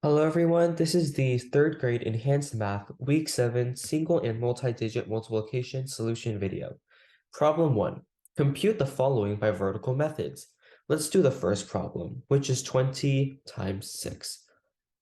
Hello everyone, this is the third grade Enhanced Math Week 7 Single and Multi-Digit Multiplication Solution video. Problem 1. Compute the following by vertical methods. Let's do the first problem, which is 20 times 6.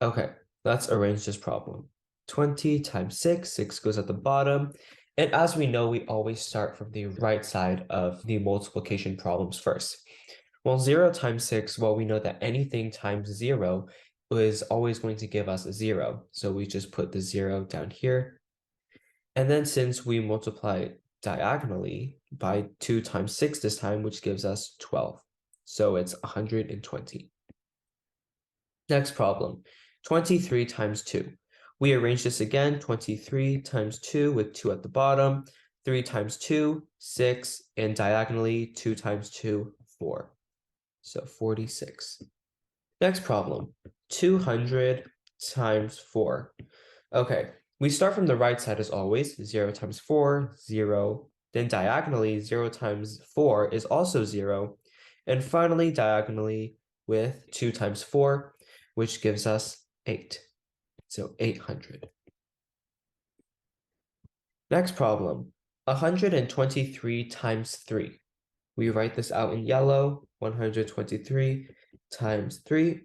Okay, let's arrange this problem. 20 times 6, 6 goes at the bottom. And as we know, we always start from the right side of the multiplication problems first. Well, 0 times 6, well, we know that anything times 0 is always going to give us a 0. So we just put the 0 down here. And then since we multiply diagonally by 2 times 6 this time, which gives us 12. So it's 120. Next problem, 23 times 2. We arrange this again, 23 times 2 with 2 at the bottom, 3 times 2, 6, and diagonally 2 times 2, 4. So 46. Next problem, 200 times 4. Okay, we start from the right side as always, 0 times 4, 0. Then diagonally, 0 times 4 is also 0. And finally, diagonally with 2 times 4, which gives us 8. So 800. Next problem, 123 times 3. We write this out in yellow, 123 times 3.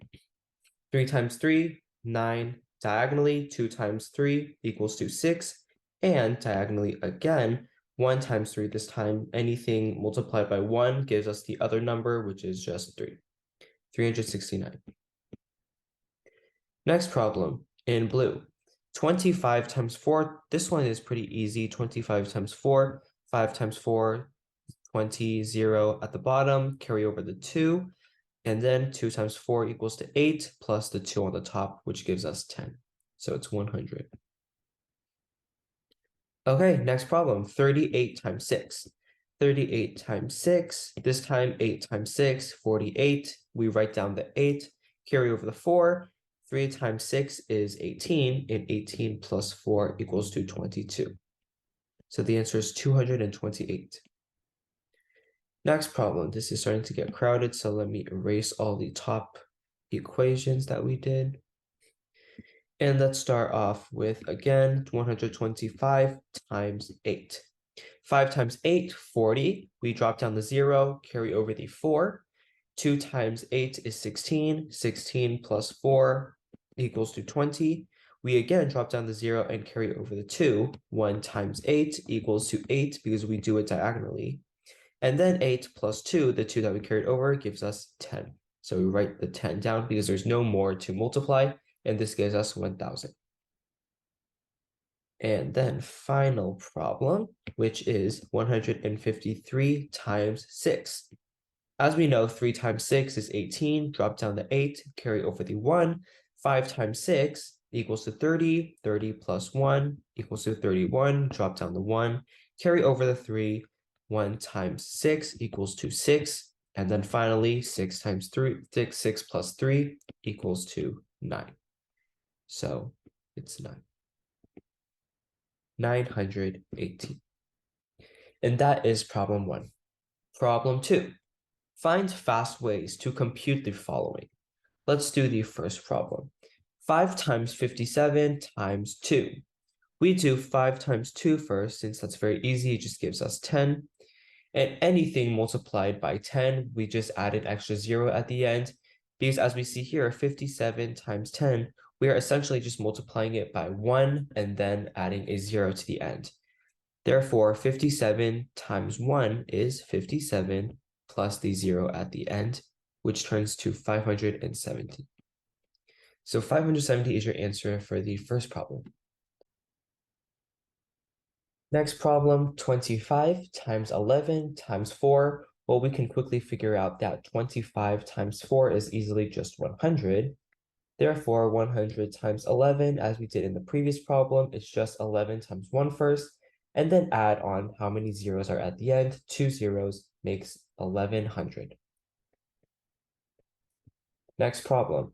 3 times 3, 9. Diagonally, 2 times 3 equals to 6. And diagonally again, 1 times 3 this time. Anything multiplied by 1 gives us the other number, which is just 3. 369. Next problem, in blue. 25 times 4. This one is pretty easy. 25 times 4. 5 times 4, 20, 0 at the bottom. Carry over the 2. And then 2 times 4 equals to 8 plus the 2 on the top, which gives us 10. So it's 100. Okay, next problem, 38 times 6. 38 times 6, this time 8 times 6, 48. We write down the 8, carry over the 4. 3 times 6 is 18, and 18 plus 4 equals to 22. So the answer is 228. Next problem, this is starting to get crowded, so let me erase all the top equations that we did. And let's start off with, again, 125 times 8. 5 times 8, 40. We drop down the 0, carry over the 4. 2 times 8 is 16. 16 plus 4 equals to 20. We again drop down the 0 and carry over the 2. 1 times 8 equals to 8 because we do it diagonally. And then 8 plus 2, the 2 that we carried over, gives us 10. So we write the 10 down because there's no more to multiply, and this gives us 1,000. And then final problem, which is 153 times 6. As we know, 3 times 6 is 18. Drop down the 8, carry over the 1. 5 times 6 equals to 30. 30 plus 1 equals to 31. Drop down the 1, carry over the 3. 1 times 6 equals to 6. And then finally, 6 times 3, 6 plus 3 equals to 9. So it's 9. 918. And that is problem 1. Problem 2. Find fast ways to compute the following. Let's do the first problem. 5 times 57 times 2. We do 5 times 2 first, since that's very easy. It just gives us 10. And anything multiplied by 10, we just add an extra 0 at the end. Because as we see here, 57 times 10, we are essentially just multiplying it by 1 and then adding a 0 to the end. Therefore, 57 times 1 is 57 plus the 0 at the end, which turns to 570. So 570 is your answer for the first problem. Next problem, 25 times 11 times 4. Well, we can quickly figure out that 25 times 4 is easily just 100. Therefore, 100 times 11, as we did in the previous problem, is just 11 times 1 first, and then add on how many zeros are at the end. 2 zeros makes 1100. Next problem,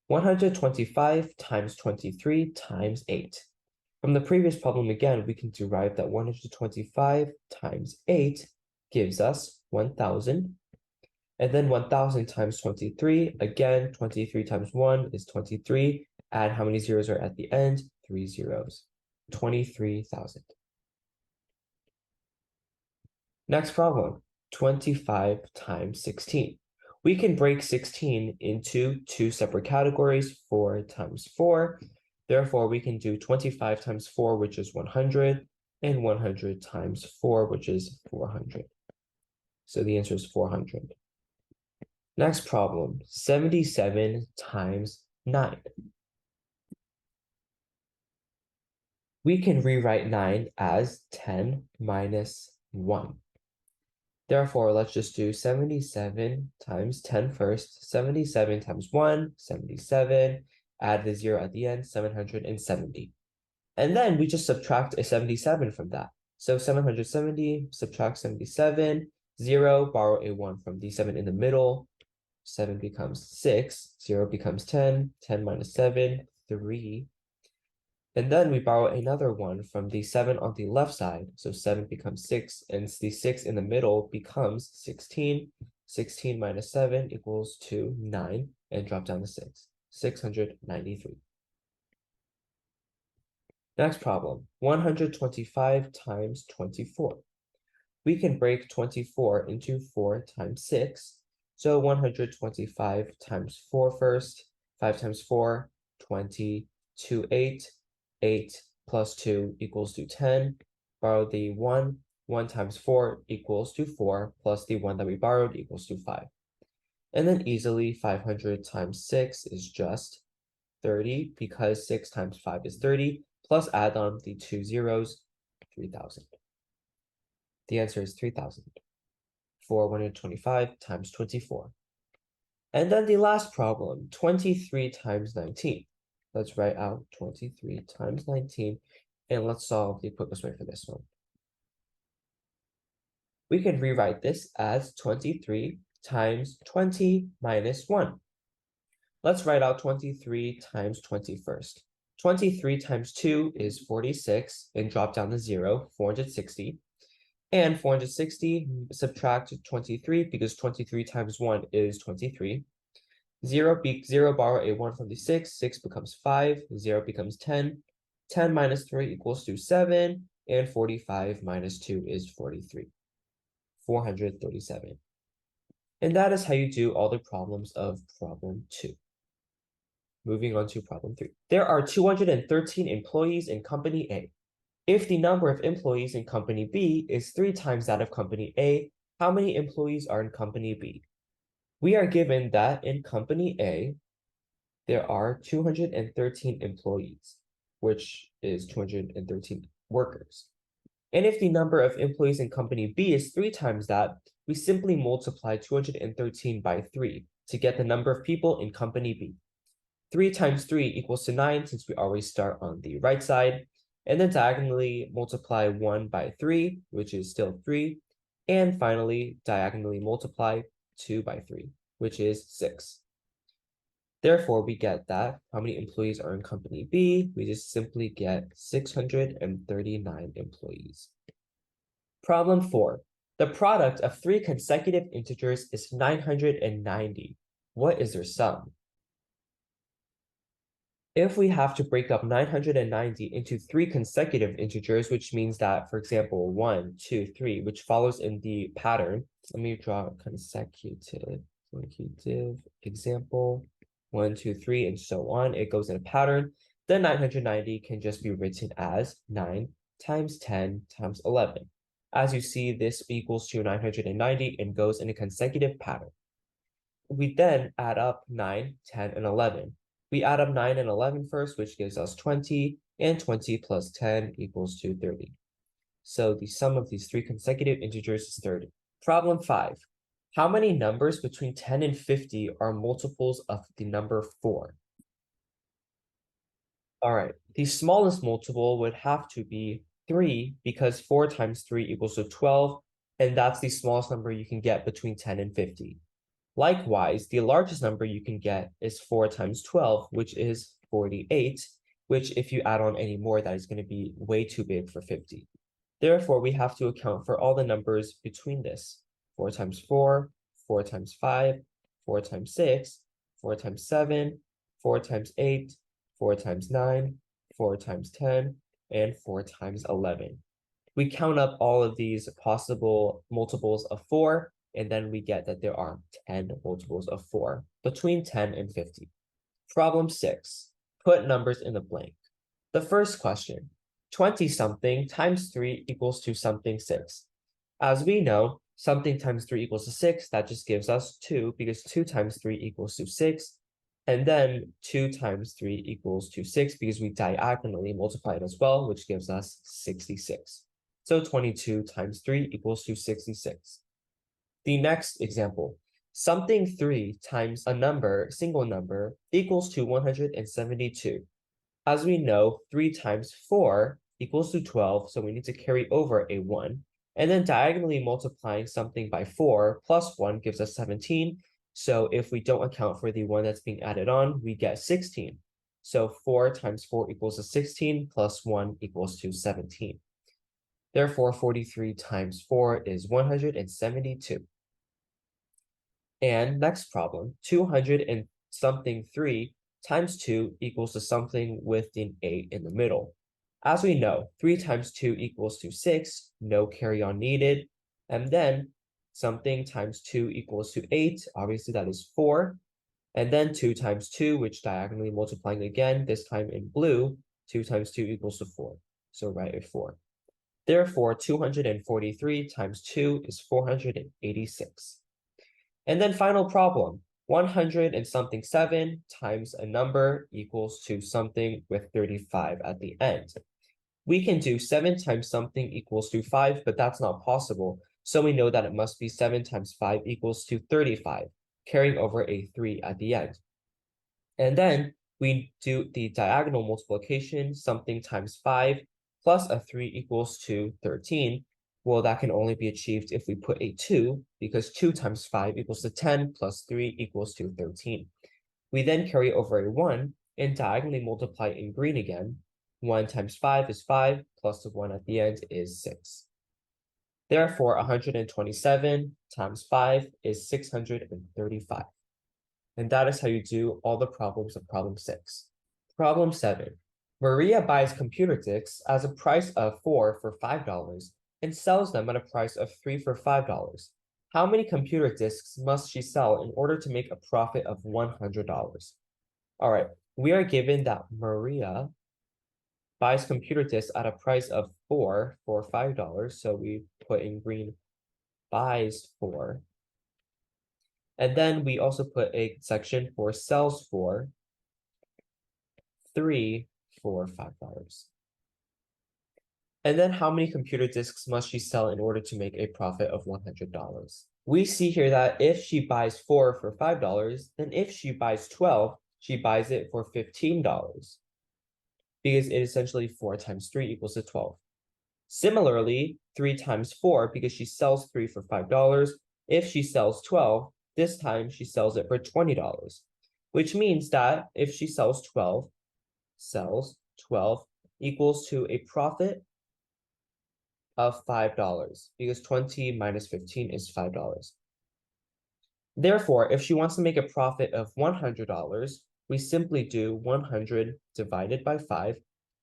125 times 23 times 8. From the previous problem, again, we can derive that 125 times 8 gives us 1,000. And then 1,000 times 23, again, 23 times 1 is 23. Add how many zeros are at the end? 3 zeros. 23,000. Next problem, 25 times 16. We can break 16 into two separate categories, 4 times 4. Therefore, we can do 25 times 4, which is 100, and 100 times 4, which is 400. So the answer is 400. Next problem, 77 times 9. We can rewrite 9 as 10 minus 1. Therefore, let's just do 77 times 10 first. 77 times 1, 77. Add the 0 at the end, 770. And then we just subtract a 77 from that. So 770, subtract 77, 0, borrow a 1 from the 7 in the middle. 7 becomes 6, 0 becomes 10, 10 minus 7, 3. And then we borrow another 1 from the 7 on the left side. So 7 becomes 6, and the 6 in the middle becomes 16. 16 minus 7 equals to 9, and drop down to 6. 693. Next problem, 125 times 24. We can break 24 into 4 times 6. So 125 times 4 first. 5 times 4, 20, 2, 8. 8 plus 2 equals to 10. Borrow the 1. 1 times 4 equals to 4, plus the 1 that we borrowed equals to 5. And then easily 500 times 6 is just 30, because 6 times 5 is 30, plus add on the 2 zeros, 3,000. The answer is 3,000 for 125 times 24. And then the last problem, 23 times 19. Let's write out 23 times 19, and let's solve the quickest way for this one. We can rewrite this as 23 times 20 minus 1. Let's write out 23 times 20 first. 23 times 2 is 46, and drop down to 0, 460. And 460, subtract 23, because 23 times 1 is 23. 0, borrow a 1 from the 6, 6 becomes 5, 0 becomes 10, 10 minus 3 equals to 7, and 45 minus 2 is 43, 437. And that is how you do all the problems of problem 2. Moving on to problem 3. There are 213 employees in company A. If the number of employees in company B is 3 times that of company A, how many employees are in company B? We are given that in company A, there are 213 employees, which is 213 workers. And if the number of employees in company B is 3 times that, we simply multiply 213 by 3 to get the number of people in company B. 3 times 3 equals to 9, since we always start on the right side. And then diagonally multiply 1 by 3, which is still 3. And finally, diagonally multiply 2 by 3, which is 6. Therefore, we get that how many employees are in company B? We just simply get 639 employees. Problem 4. The product of 3 consecutive integers is 990. What is their sum? If we have to break up 990 into 3 consecutive integers, which means that, for example, 1, 2, 3, which follows in the pattern, let me draw a consecutive example, 1, 2, 3, and so on. It goes in a pattern. Then 990 can just be written as 9 times 10 times 11. As you see, this equals to 990 and goes in a consecutive pattern. We then add up 9, 10, and 11. We add up 9 and 11 first, which gives us 20, and 20 plus 10 equals to 30. So the sum of these 3 consecutive integers is 30. Problem 5. How many numbers between 10 and 50 are multiples of the number 4? All right, the smallest multiple would have to be 3, because 4 times 3 equals to 12, and that's the smallest number you can get between 10 and 50. Likewise, the largest number you can get is 4 times 12, which is 48, which if you add on any more, that is going to be way too big for 50. Therefore, we have to account for all the numbers between this. 4 times 4, 4 times 5, 4 times 6, 4 times 7, 4 times 8, 4 times 9, 4 times 10, and 4 times 11. We count up all of these possible multiples of 4, and then we get that there are 10 multiples of 4, between 10 and 50. Problem 6. Put numbers in the blank. The first question, 20-something times 3 equals to something 6. As we know, something times 3 equals to 6, that just gives us 2, because 2 times 3 equals to 6. And then 2 times 3 equals to 6, because we diagonally multiply it as well, which gives us 66. So 22 times 3 equals to 66. The next example, something 3 times a number, single number, equals to 172. As we know, 3 times 4 equals to 12, so we need to carry over a 1. And then diagonally multiplying something by 4 plus 1 gives us 17. So if we don't account for the 1 that's being added on, we get 16. So 4 times 4 equals to 16 plus 1 equals to 17. Therefore, 43 times 4 is 172. And next problem, 200 and something 3 times 2 equals to something with an 8 in the middle. As we know, 3 times 2 equals to 6, no carry on needed. And then something times 2 equals to 8, obviously that is 4. And then 2 times 2, which diagonally multiplying again, this time in blue, 2 times 2 equals to 4. So write a 4. Therefore, 243 times 2 is 486. And then final problem, 100 and something 7 times a number equals to something with 35 at the end. We can do 7 times something equals to 5, but that's not possible. So we know that it must be 7 times 5 equals to 35, carrying over a 3 at the end. And then we do the diagonal multiplication, something times 5 plus a 3 equals to 13. Well, that can only be achieved if we put a 2, because 2 times 5 equals to 10 plus 3 equals to 13. We then carry over a 1 and diagonally multiply in green again. 1 times 5 is 5, plus the 1 at the end is 6. Therefore, 127 times 5 is 635. And that is how you do all the problems of problem 6. Problem 7. Maria buys computer disks at a price of 4 for $5 and sells them at a price of 3 for $5. How many computer disks must she sell in order to make a profit of $100? All right, we are given that Maria buys computer disks at a price of 4 for $5. So we put in green buys for. And then we also put a section for sells for 3 for $5. And then how many computer disks must she sell in order to make a profit of $100? We see here that if she buys 4 for $5, then if she buys 12, she buys it for $15, because it is essentially 4 times 3 equals to 12. Similarly, 3 times 4, because she sells 3 for $5, if she sells 12, this time she sells it for $20, which means that if she sells 12 equals to a profit of $5, because 20 minus 15 is $5. Therefore, if she wants to make a profit of $100, we simply do 100 divided by 5,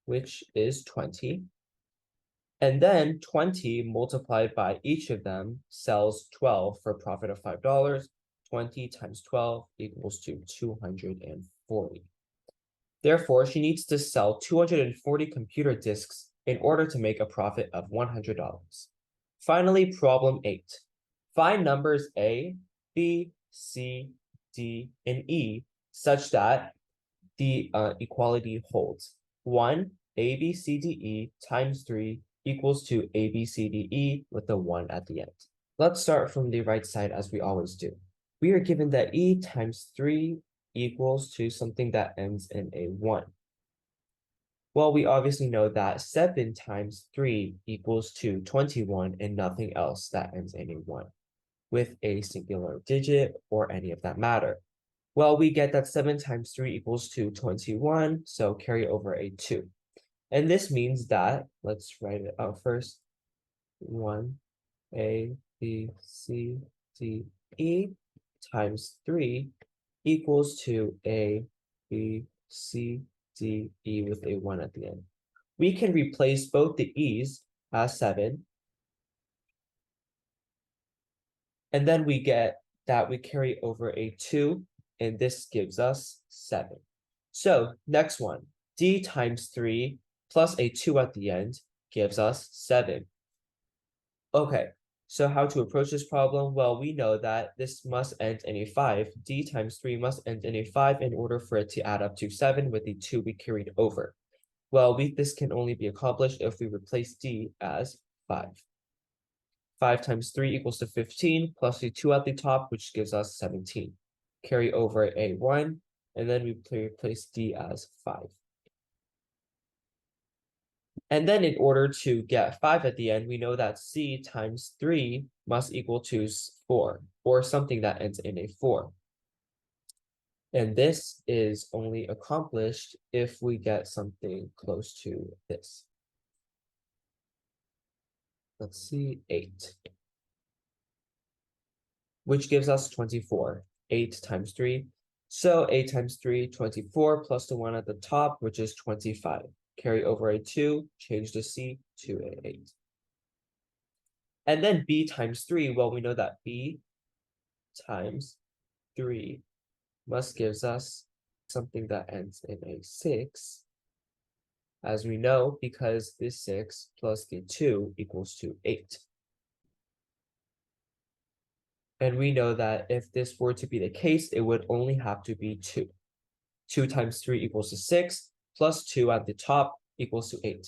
which is 20. And then 20 multiplied by each of them sells 12 for a profit of $5. 20 times 12 equals to 240. Therefore, she needs to sell 240 computer disks in order to make a profit of $100. Finally, problem 8. Find numbers A, B, C, D, and E such that the equality holds. 1, A, B, C, D, E times 3 equals to A, B, C, D, E with a 1 at the end. Let's start from the right side as we always do. We are given that E times 3 equals to something that ends in a 1. Well, we obviously know that 7 times 3 equals to 21 and nothing else that ends in a 1 with a singular digit or any of that matter. Well, we get that 7 times 3 equals to 21, so carry over a 2. And this means that, let's write it out first, 1, A, B, C, D, E times 3 equals to A, B, C, D, E with a 1 at the end. We can replace both the E's as 7. And then we get that we carry over a 2, and this gives us 7. So next one, D times 3 plus a 2 at the end gives us 7. Okay, so how to approach this problem? Well, we know that this must end in a 5. D times 3 must end in a 5 in order for it to add up to 7 with the 2 we carried over. Well, this can only be accomplished if we replace D as 5. 5 times 3 equals to 15, plus the 2 at the top, which gives us 17. Carry over a 1, and then we replace D as 5. And then in order to get 5 at the end, we know that C times 3 must equal to 4, or something that ends in a 4. And this is only accomplished if we get something close to this. Let's see, 8. Which gives us 24. 8 times 3. So 8 times 3, 24, plus the 1 at the top, which is 25. Carry over a 2, change the C to an 8. And then B times 3, well, we know that B times 3 must gives us something that ends in a 6, as we know, because this 6 plus the 2 equals to 8. And we know that if this were to be the case, it would only have to be 2. 2 times 3 equals to 6, plus 2 at the top equals to 8.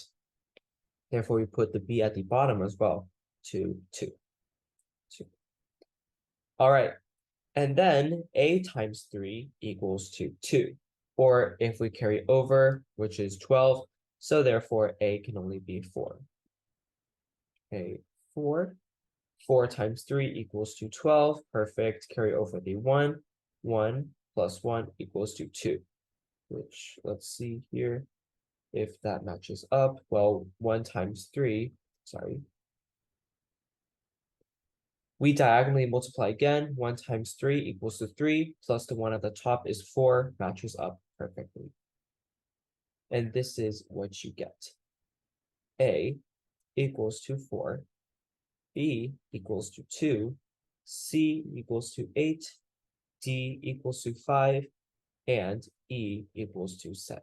Therefore, we put the B at the bottom as well, to 2. All right, and then A times 3 equals to 2. Or if we carry over, which is 12, so therefore A can only be 4. A 4. 4 times 3 equals to 12. Perfect. Carry over the 1. 1 plus 1 equals to 2. Which, let's see here if that matches up. Well, 1 times 3, sorry. We diagonally multiply again. 1 times 3 equals to 3, plus the 1 at the top is 4, matches up perfectly. And this is what you get. A equals to 4, B equals to 2, C equals to 8, D equals to 5, and E equals to 7.